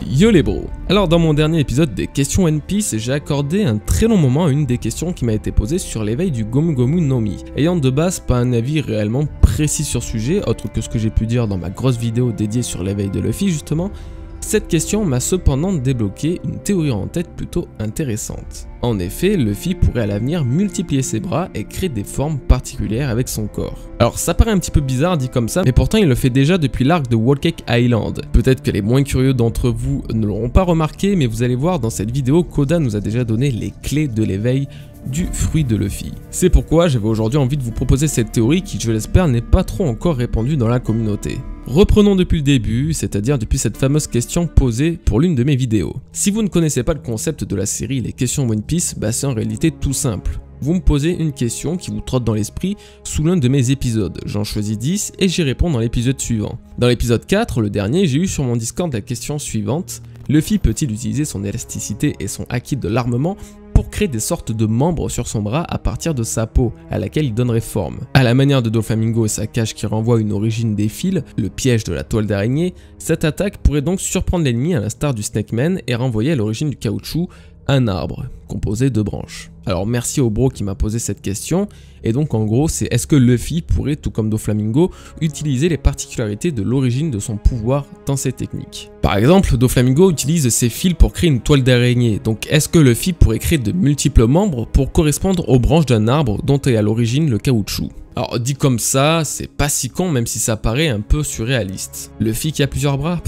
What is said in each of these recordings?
Yo les bros. Alors dans mon dernier épisode des questions One Piece, j'ai accordé un très long moment à une des questions qui m'a été posée sur l'éveil du Gomu Gomu no Mi. Ayant de base pas un avis réellement précis sur ce sujet, autre que ce que j'ai pu dire dans ma grosse vidéo dédiée sur l'éveil de Luffy justement, cette question m'a cependant débloqué une théorie en tête plutôt intéressante. En effet, Luffy pourrait à l'avenir multiplier ses bras et créer des formes particulières avec son corps. Alors ça paraît un petit peu bizarre dit comme ça, mais pourtant il le fait déjà depuis l'arc de Whole Cake Island. Peut-être que les moins curieux d'entre vous ne l'auront pas remarqué, mais vous allez voir dans cette vidéo qu'Oda nous a déjà donné les clés de l'éveil du fruit de Luffy. C'est pourquoi j'avais aujourd'hui envie de vous proposer cette théorie qui, je l'espère, n'est pas trop encore répandue dans la communauté. Reprenons depuis le début, c'est-à-dire depuis cette fameuse question posée pour l'une de mes vidéos. Si vous ne connaissez pas le concept de la série Les questions One Piece, c'est en réalité tout simple. Vous me posez une question qui vous trotte dans l'esprit sous l'un de mes épisodes, j'en choisis 10 et j'y réponds dans l'épisode suivant. Dans l'épisode 4, le dernier, j'ai eu sur mon Discord la question suivante: Luffy peut-il utiliser son élasticité et son haki de l'armement pour créer des sortes de membres sur son bras à partir de sa peau, à laquelle il donnerait forme? À la manière de Doflamingo et sa cage qui renvoie une origine des fils, le piège de la toile d'araignée, cette attaque pourrait donc surprendre l'ennemi à l'instar du Snakeman et renvoyer à l'origine du caoutchouc un arbre, composé de branches. Alors merci au bro qui m'a posé cette question, et donc en gros c'est est-ce que Luffy pourrait, tout comme Doflamingo, utiliser les particularités de l'origine de son pouvoir dans ses techniques? Par exemple, Doflamingo utilise ses fils pour créer une toile d'araignée, donc est-ce que Luffy pourrait créer de multiples membres pour correspondre aux branches d'un arbre dont est à l'origine le caoutchouc? Alors dit comme ça, c'est pas si con même si ça paraît un peu surréaliste. Luffy qui a plusieurs bras?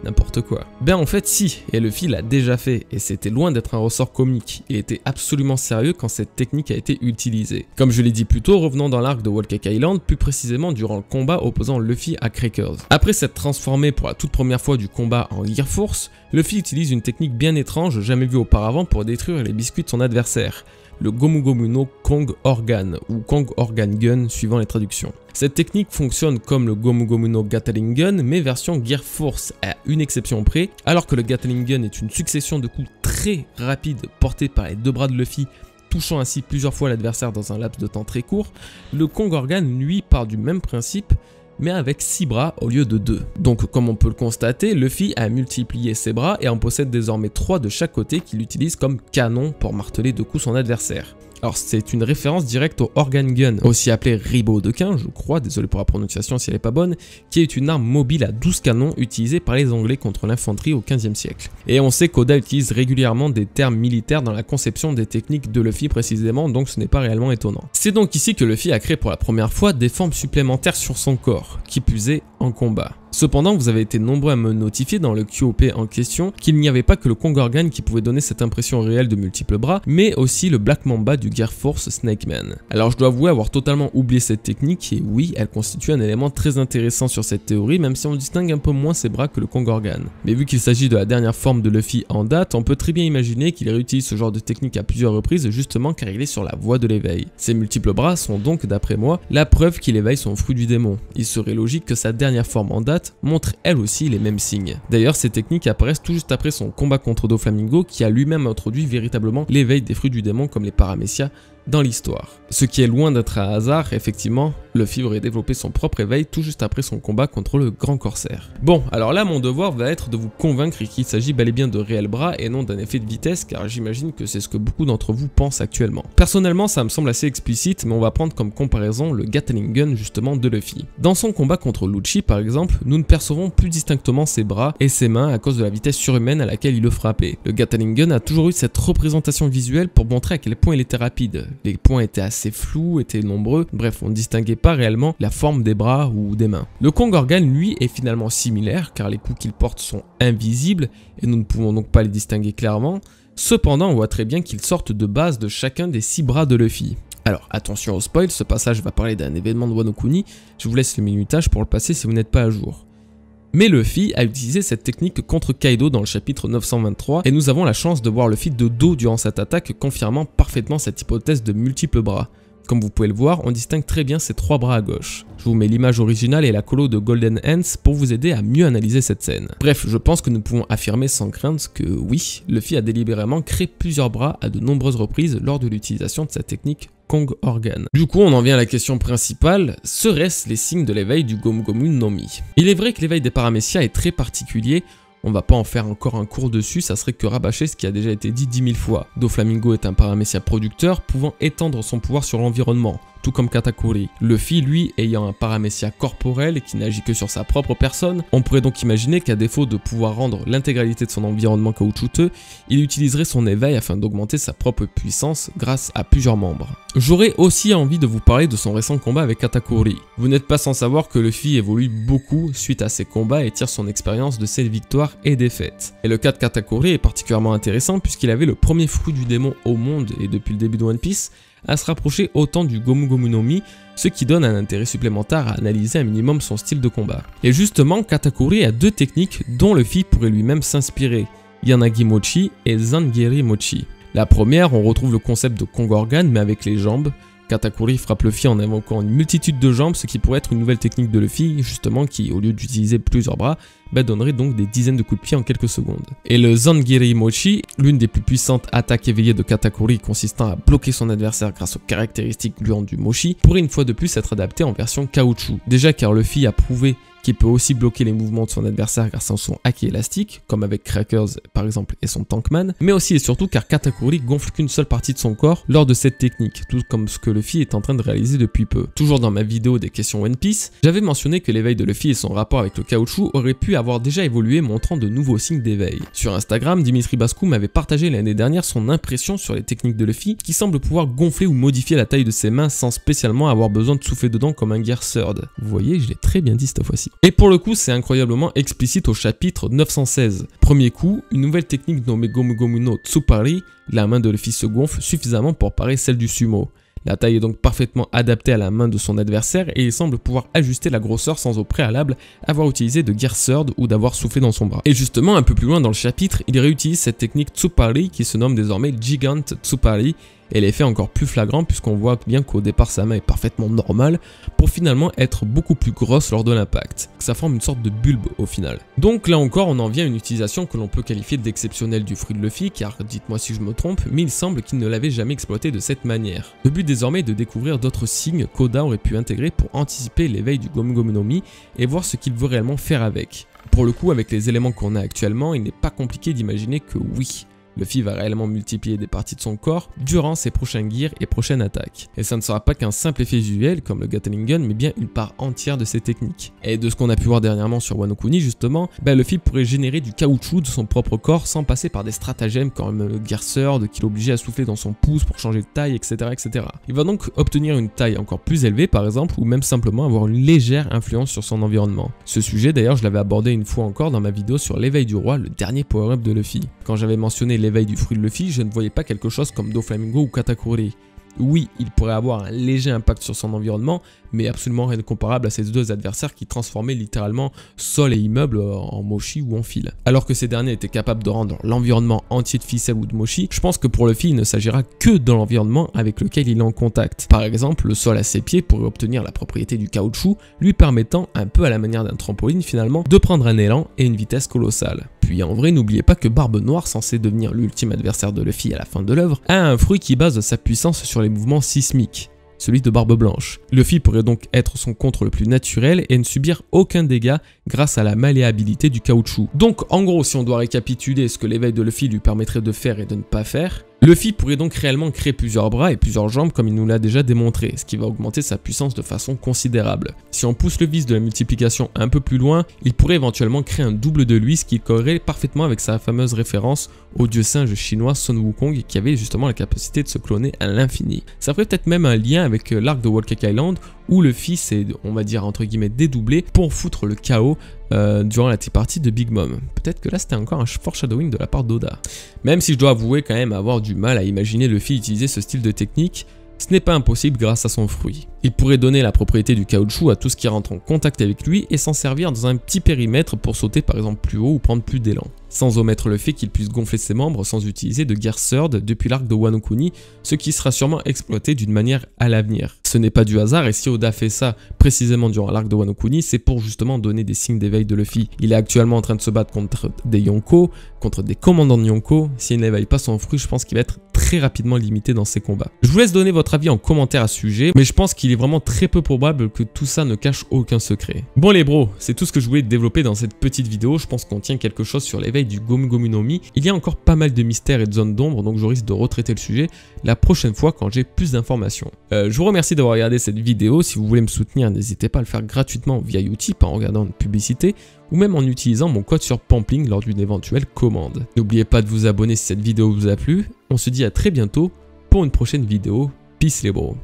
N'importe quoi. Ben en fait si, et Luffy l'a déjà fait, et c'était loin d'être un ressort comique, il était absolument sérieux quand cette technique a été utilisée. Comme je l'ai dit plus tôt, revenons dans l'arc de Whole Cake Island, plus précisément durant le combat opposant Luffy à Crackers. Après s'être transformé pour la toute première fois du combat en Gear Force, Luffy utilise une technique bien étrange jamais vue auparavant pour détruire les biscuits de son adversaire: le Gomu Gomu no Kong Organ, ou Kong Organ Gun suivant les traductions. Cette technique fonctionne comme le Gomu Gomu no Gatling Gun, mais version Gear Force à une exception près. Alors que le Gatling Gun est une succession de coups très rapides portés par les deux bras de Luffy, touchant ainsi plusieurs fois l'adversaire dans un laps de temps très court, le Kong Organ lui part du même principe, mais avec 6 bras au lieu de 2. Donc comme on peut le constater, Luffy a multiplié ses bras et en possède désormais 3 de chaque côté qu'il utilise comme canon pour marteler de coups son adversaire. Alors c'est une référence directe au Organ Gun, aussi appelé Ribot de Quin, je crois, désolé pour la prononciation si elle n'est pas bonne, qui est une arme mobile à 12 canons utilisée par les Anglais contre l'infanterie au 15e siècle. Et on sait qu'Oda utilise régulièrement des termes militaires dans la conception des techniques de Luffy précisément, donc ce n'est pas réellement étonnant. C'est donc ici que Luffy a créé pour la première fois des formes supplémentaires sur son corps, qui plus est en combat. Cependant, vous avez été nombreux à me notifier dans le QOP en question qu'il n'y avait pas que le Kong Organ qui pouvait donner cette impression réelle de multiples bras, mais aussi le Black Mamba du Gear Force Snakeman. Alors je dois avouer avoir totalement oublié cette technique, et oui, elle constitue un élément très intéressant sur cette théorie, même si on distingue un peu moins ses bras que le Kong Organ. Mais vu qu'il s'agit de la dernière forme de Luffy en date, on peut très bien imaginer qu'il réutilise ce genre de technique à plusieurs reprises justement car il est sur la voie de l'éveil. Ces multiples bras sont donc, d'après moi, la preuve qu'il éveille son fruit du démon. Il serait logique que sa dernière forme en date montre elle aussi les mêmes signes. D'ailleurs, ces techniques apparaissent tout juste après son combat contre Doflamingo qui a lui-même introduit véritablement l'éveil des fruits du démon comme les Paramecia dans l'histoire. Ce qui est loin d'être un hasard, effectivement, Luffy aurait développé son propre éveil tout juste après son combat contre le Grand Corsaire. Bon, alors là mon devoir va être de vous convaincre qu'il s'agit bel et bien de réels bras et non d'un effet de vitesse, car j'imagine que c'est ce que beaucoup d'entre vous pensent actuellement. Personnellement, ça me semble assez explicite, mais on va prendre comme comparaison le Gatling Gun justement de Luffy. Dans son combat contre Lucci par exemple, nous ne percevons plus distinctement ses bras et ses mains à cause de la vitesse surhumaine à laquelle il le frappait. Le Gatling Gun a toujours eu cette représentation visuelle pour montrer à quel point il était rapide. Les points étaient assez flous, étaient nombreux, bref, on ne distinguait pas réellement la forme des bras ou des mains. Le Kong Organ, lui, est finalement similaire, car les coups qu'il porte sont invisibles, et nous ne pouvons donc pas les distinguer clairement. Cependant, on voit très bien qu'ils sortent de base de chacun des 6 bras de Luffy. Alors, attention au spoil, ce passage va parler d'un événement de Wano Kuni, je vous laisse le minutage pour le passer si vous n'êtes pas à jour. Mais Luffy a utilisé cette technique contre Kaido dans le chapitre 923 et nous avons la chance de voir Luffy de dos durant cette attaque, confirmant parfaitement cette hypothèse de multiples bras. Comme vous pouvez le voir, on distingue très bien ces 3 bras à gauche. Je vous mets l'image originale et la colo de Golden Hands pour vous aider à mieux analyser cette scène. Bref, je pense que nous pouvons affirmer sans crainte que oui, Luffy a délibérément créé plusieurs bras à de nombreuses reprises lors de l'utilisation de sa technique Kong Organ. Du coup, on en vient à la question principale, serait-ce les signes de l'éveil du Gomu Gomu no Mi? Il est vrai que l'éveil des Paramecia est très particulier. On va pas en faire encore un cours dessus, ça serait que rabâcher ce qui a déjà été dit 10 000 fois. Doflamingo est un Paramecia producteur pouvant étendre son pouvoir sur l'environnement, tout comme Katakuri. Luffy, lui, ayant un Paramecia corporel qui n'agit que sur sa propre personne, on pourrait donc imaginer qu'à défaut de pouvoir rendre l'intégralité de son environnement caoutchouteux, il utiliserait son éveil afin d'augmenter sa propre puissance grâce à plusieurs membres. J'aurais aussi envie de vous parler de son récent combat avec Katakuri. Vous n'êtes pas sans savoir que Luffy évolue beaucoup suite à ses combats et tire son expérience de ses victoires et défaites. Et le cas de Katakuri est particulièrement intéressant puisqu'il avait le premier fruit du démon au monde et depuis le début de One Piece, à se rapprocher autant du Gomu Gomu no Mi, ce qui donne un intérêt supplémentaire à analyser un minimum son style de combat. Et justement, Katakuri a deux techniques dont Luffy pourrait lui-même s'inspirer, Yanagi Mochi et Zangieri Mochi. La première, on retrouve le concept de Kong Organ mais avec les jambes. Katakuri frappe Luffy en invoquant une multitude de jambes, ce qui pourrait être une nouvelle technique de Luffy, justement qui, au lieu d'utiliser plusieurs bras, donnerait donc des dizaines de coups de pied en quelques secondes. Et le Zangieri Mochi, l'une des plus puissantes attaques éveillées de Katakuri consistant à bloquer son adversaire grâce aux caractéristiques gluantes du Mochi, pourrait une fois de plus être adapté en version caoutchouc. Déjà car Luffy a prouvé qu'il peut aussi bloquer les mouvements de son adversaire grâce à son haki élastique, comme avec Crackers par exemple et son Tankman, mais aussi et surtout car Katakuri gonfle qu'une seule partie de son corps lors de cette technique, tout comme ce que Luffy est en train de réaliser depuis peu. Toujours dans ma vidéo des questions One Piece, j'avais mentionné que l'éveil de Luffy et son rapport avec le caoutchouc auraient pu avoir déjà évolué montrant de nouveaux signes d'éveil. Sur Instagram, Dimitri Bascou m'avait partagé l'année dernière son impression sur les techniques de Luffy qui semble pouvoir gonfler ou modifier la taille de ses mains sans spécialement avoir besoin de souffler dedans comme un Gear Third. Vous voyez, je l'ai très bien dit cette fois-ci. Et pour le coup, c'est incroyablement explicite au chapitre 916. Premier coup, une nouvelle technique nommée Gomu Gomu no Tsupari, la main de Luffy se gonfle suffisamment pour parer celle du sumo. La taille est donc parfaitement adaptée à la main de son adversaire et il semble pouvoir ajuster la grosseur sans au préalable avoir utilisé de Gear Third ou d'avoir soufflé dans son bras. Et justement, un peu plus loin dans le chapitre, il réutilise cette technique Tsupari qui se nomme désormais Gigant Tsupari. Et l'effet est encore plus flagrant puisqu'on voit bien qu'au départ sa main est parfaitement normale pour finalement être beaucoup plus grosse lors de l'impact. Ça forme une sorte de bulbe au final. Donc là encore on en vient à une utilisation que l'on peut qualifier d'exceptionnelle du fruit de Luffy car dites-moi si je me trompe mais il semble qu'il ne l'avait jamais exploité de cette manière. Le but désormais est de découvrir d'autres signes qu'Oda aurait pu intégrer pour anticiper l'éveil du Gomu Gomu no Mi et voir ce qu'il veut réellement faire avec. Pour le coup avec les éléments qu'on a actuellement il n'est pas compliqué d'imaginer que oui, Luffy va réellement multiplier des parties de son corps durant ses prochains gears et prochaines attaques. Et ça ne sera pas qu'un simple effet visuel comme le Gatling Gun, mais bien une part entière de ses techniques. Et de ce qu'on a pu voir dernièrement sur Wano Kuni justement, Luffy pourrait générer du caoutchouc de son propre corps sans passer par des stratagèmes comme le Gear Third qui l'obligeait à souffler dans son pouce pour changer de taille, etc., etc. Il va donc obtenir une taille encore plus élevée par exemple, ou même simplement avoir une légère influence sur son environnement. Ce sujet d'ailleurs je l'avais abordé une fois encore dans ma vidéo sur l'éveil du roi, le dernier power-up de Luffy. Quand j'avais mentionné l'éveil du fruit de Luffy, je ne voyais pas quelque chose comme Doflamingo ou Katakuri. Oui, il pourrait avoir un léger impact sur son environnement, mais absolument rien de comparable à ces deux adversaires qui transformaient littéralement sol et immeuble en mochi ou en fil. Alors que ces derniers étaient capables de rendre l'environnement entier de ficelle ou de mochi, je pense que pour Luffy il ne s'agira que de l'environnement avec lequel il est en contact. Par exemple, le sol à ses pieds pourrait obtenir la propriété du caoutchouc, lui permettant, un peu à la manière d'un trampoline finalement, de prendre un élan et une vitesse colossale. Puis en vrai, n'oubliez pas que Barbe Noire, censé devenir l'ultime adversaire de Luffy à la fin de l'œuvre, a un fruit qui base sa puissance sur les mouvements sismiques, celui de Barbe Blanche. Luffy pourrait donc être son contre le plus naturel et ne subir aucun dégât grâce à la malléabilité du caoutchouc. Donc en gros, si on doit récapituler ce que l'éveil de Luffy lui permettrait de faire et de ne pas faire, Luffy pourrait donc réellement créer plusieurs bras et plusieurs jambes comme il nous l'a déjà démontré, ce qui va augmenter sa puissance de façon considérable. Si on pousse le vice de la multiplication un peu plus loin, il pourrait éventuellement créer un double de lui, ce qui collerait parfaitement avec sa fameuse référence au dieu singe chinois Sun Wukong qui avait justement la capacité de se cloner à l'infini. Ça ferait peut-être même un lien avec l'arc de Whole Cake Island où Luffy s'est, on va dire entre guillemets, dédoublé pour foutre le chaos durant la partie de Big Mom. Peut-être que là c'était encore un foreshadowing de la part d'Oda. Même si je dois avouer quand même avoir du mal à imaginer Luffy utiliser ce style de technique, ce n'est pas impossible grâce à son fruit. Il pourrait donner la propriété du caoutchouc à tout ce qui rentre en contact avec lui et s'en servir dans un petit périmètre pour sauter par exemple plus haut ou prendre plus d'élan. sans omettre le fait qu'il puisse gonfler ses membres sans utiliser de Gear Third depuis l'arc de Wano Kuni, ce qui sera sûrement exploité d'une manière à l'avenir. Ce n'est pas du hasard et si Oda fait ça précisément durant l'arc de Wano Kuni, c'est pour justement donner des signes d'éveil de Luffy. Il est actuellement en train de se battre contre des Yonko, contre des commandants de Yonko. S'il n'éveille pas son fruit, je pense qu'il va être très rapidement limité dans ses combats. Je vous laisse donner votre avis en commentaire à ce sujet, mais je pense qu'il est vraiment très peu probable que tout ça ne cache aucun secret. Bon les bros, c'est tout ce que je voulais développer dans cette petite vidéo. Je pense qu'on tient quelque chose sur l'éveil du Gomu Gomu no Mi. Il y a encore pas mal de mystères et de zones d'ombre, donc je risque de retraiter le sujet la prochaine fois quand j'ai plus d'informations. Je vous remercie d'avoir regardé cette vidéo. Si vous voulez me soutenir, n'hésitez pas à le faire gratuitement via Utip en regardant une publicité ou même en utilisant mon code sur Pampling lors d'une éventuelle commande. N'oubliez pas de vous abonner si cette vidéo vous a plu. On se dit à très bientôt pour une prochaine vidéo. Peace les bros.